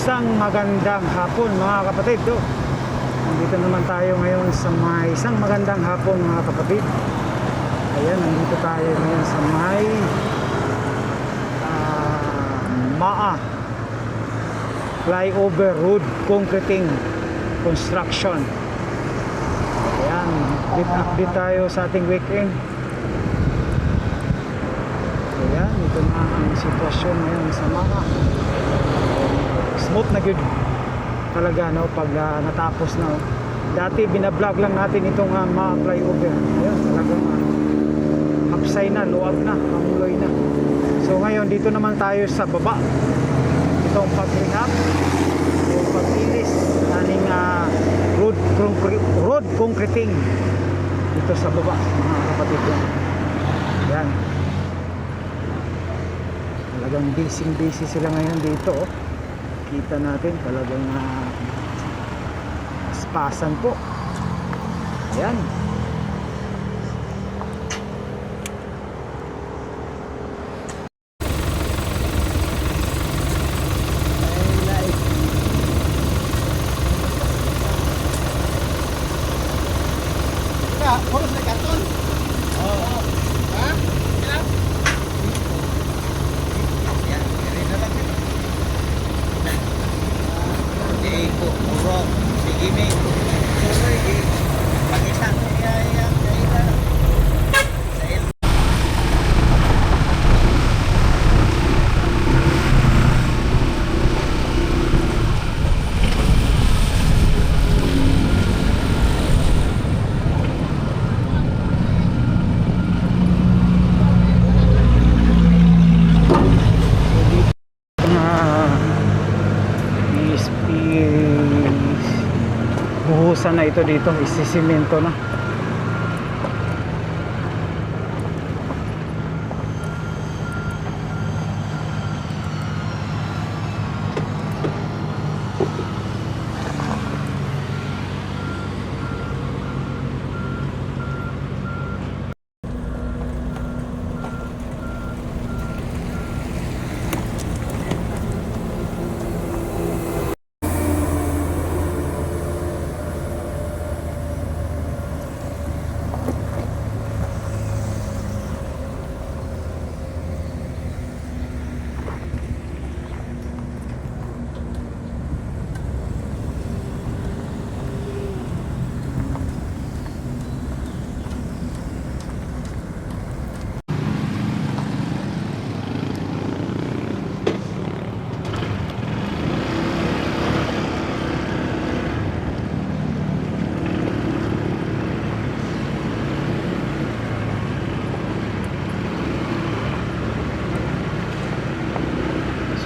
Isang magandang hapon mga kapatid. Nandito naman tayo ngayon sa may isang magandang hapon mga kapatid. Ayan, nandito tayo ngayon sa may MAA Flyover Road Concreting Construction. Ayan, update tayo sa ating weekend. Ayan, ito na ang sitwasyon ngayon sa MAA. Smooth na good talaga, no, pag natapos na. Dati binablog lang natin itong MAA flyover. Ayun, talagang hapsay na, luwag na, pamuloy na. So ngayon dito naman tayo sa baba. Itong pag-rehab, yung pag-ilis aning road concreting dito sa baba mga kapatid. Yan, talagang busy sila ngayon dito, oh. Kita natin talagang spasan po. Ayan. Buhusan na ito dito, isisimento na.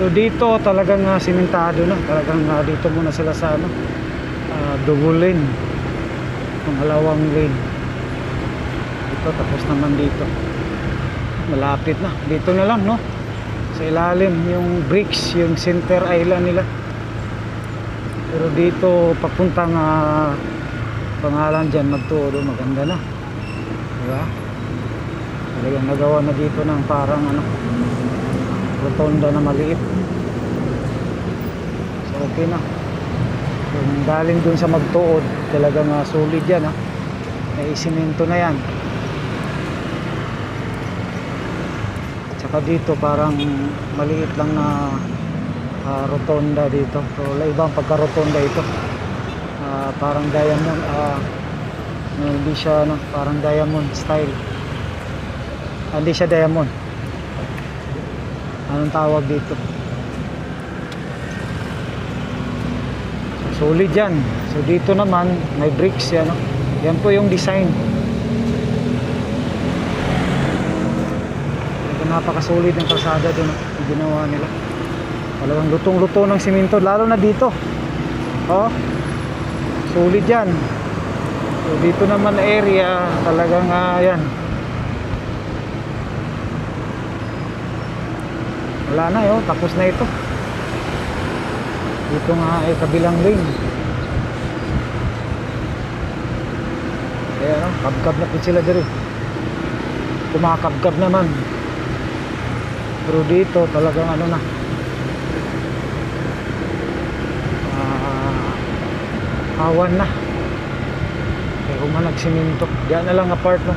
So dito talagang simentado na, talagang dito muna sila sa double lane, pangalawang lane dito, tapos naman dito malapit na, dito na lang, no, sa ilalim yung bricks, yung center island nila. Pero dito papuntang pangalan dyan, magtuo, maganda na, diba? Talagang nagawa na dito ng parang rotonda na maliit. So okay na. Kung galing dun sa magtuod, talagang solid yan, may isimento na yan. Tsaka dito parang maliit lang na rotonda dito. So ibang pagka-rotonda ito, parang diamond, hindi siya parang diamond style. Hindi siya diamond, anong tawag dito? Solid yan. So dito naman may bricks yan, yan po yung design. Napakasolid ng kalsada din, yung ginawa nila. Talagang lutong-luto ng simento, lalo na dito, solid yan. So dito naman area talagang yan, wala na, tapos na ito. Dito nga ay kabilang lane. Kaya kabkab na po sila dito. Kumakabkab naman. Pero dito talagang awan na kaya humanag siminto. Diyan na lang apart no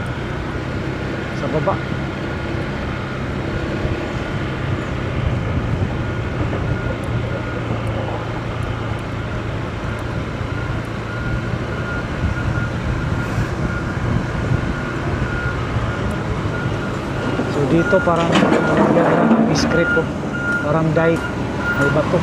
sa baba. So dito parang discreet po, parang dike, may bato.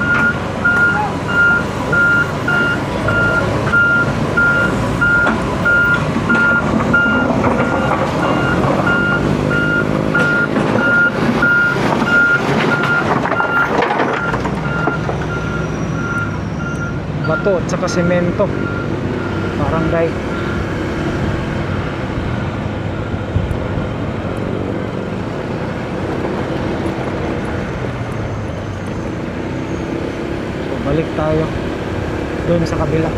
Bato at saka semento, parang dike. So balik tayo doon sa kabila.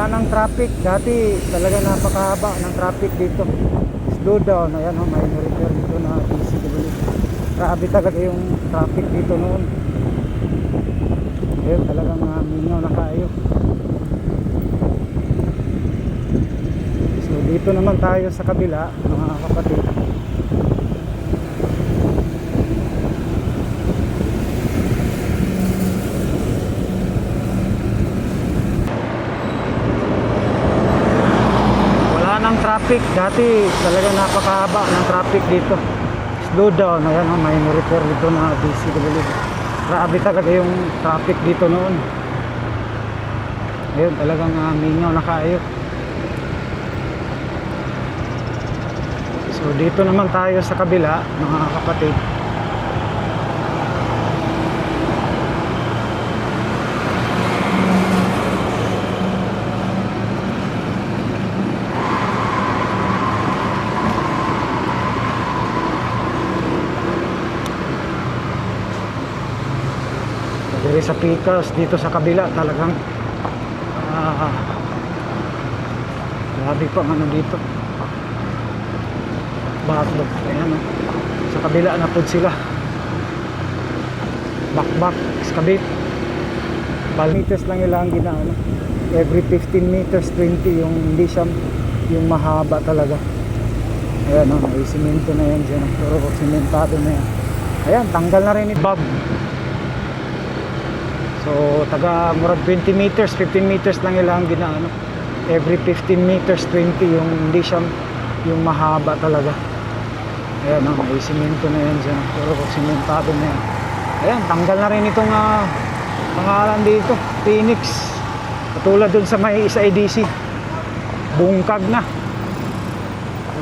Ng traffic, dati talaga napakahaba ng traffic dito. Slow down, ayan o, may repair dito na DCW. Grabe talaga yung traffic dito noon. Ayun, talagang mingaw na kayo. So dito naman tayo sa kabila, mga kapatid. Ng traffic, dati talaga napakahaba ng traffic dito. Slow down, ayan o, may repair dito na DCW. Grabe talaga yung traffic dito noon. Ayun, talagang mingaw na kayo. So dito naman tayo sa kabila, mga kapatid. Dito sa Pickers, dito sa kabila talagang grabe pa ano dito. Backlog, ayan o. Sa kabila na po sila. Back, excavate. 12 meters lang ilang ginaano. Every 15 meters, 20 yung hindi siya yung mahaba talaga. Ayan o, may simento na yan dyan. Pero simentado na yan. Ayan, tanggal na rin yung bob. So taga murag 20 meters, 15 meters lang ilang ginaano. Every 15 meters, 20 yung hindi siya yung mahaba talaga. Ayan o, may simento na yan dyan. Pero simentado na yan. Ayan, tanggal na rin itong pangalan dito, Phoenix. Katulad dun sa may isa EDC, bungkag na.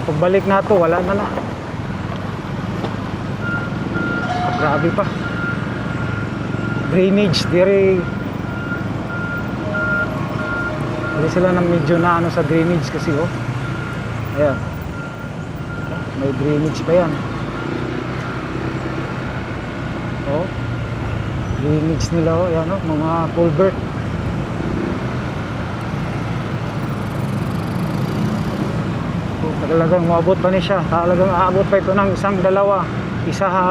Pagbalik na to, wala na. Grabe pa. Drainage, dire sila ng medyo na ano sa drainage kasi oh. Ayan, may drainage pa yan. Oh, drainage nila oh, ayan oh, mga culvert. Oh, talagang maabot pa ni siya. Talagang aabot pa ito ng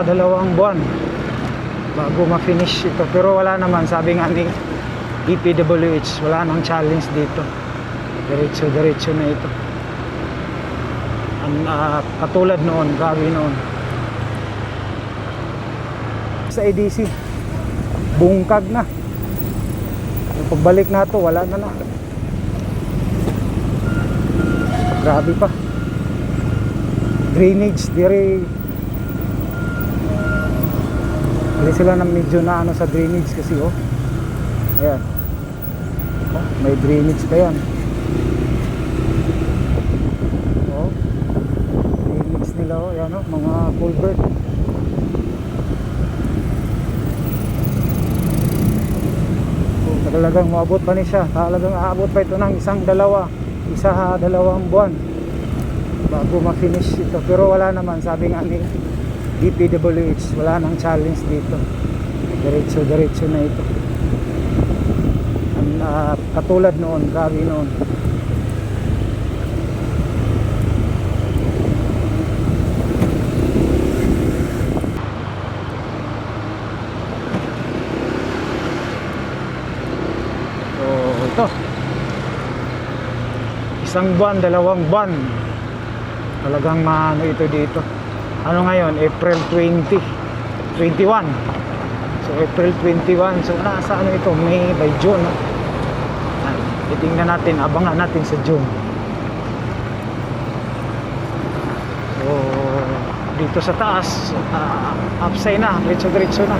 dalawang buwan bago ma-finish ito. Pero wala naman, sabi nga ni DPWH, wala nang challenge dito. Diretso na ito. Katulad noon, grabe noon. Sa EDC, bungkag na. Yung pagbalik na to, wala na. Grabe pa. Drainage, dire sila ng medyo na ano sa drainage kasi oh. Ayan. Oh, may drainage pa yan. Oh, drainage nila, oh, yan oh, mga culvert. Oh, talagang maabot pa ni siya. Talagang aabot pa ito ng dalawang buwan bago ma-finish ito. Pero wala naman, sabi nga ni DPWH, wala nang challenge dito. Diretso na ito. Katulad noon, grabe noon. So ito, isang buwan, dalawang buwan, talagang maano ito dito. Ano ngayon, April 21. So April 21, so nasa ano ito, May by June, no? Titingnan natin, abangan natin sa June. So dito sa taas, upside na, diretso na.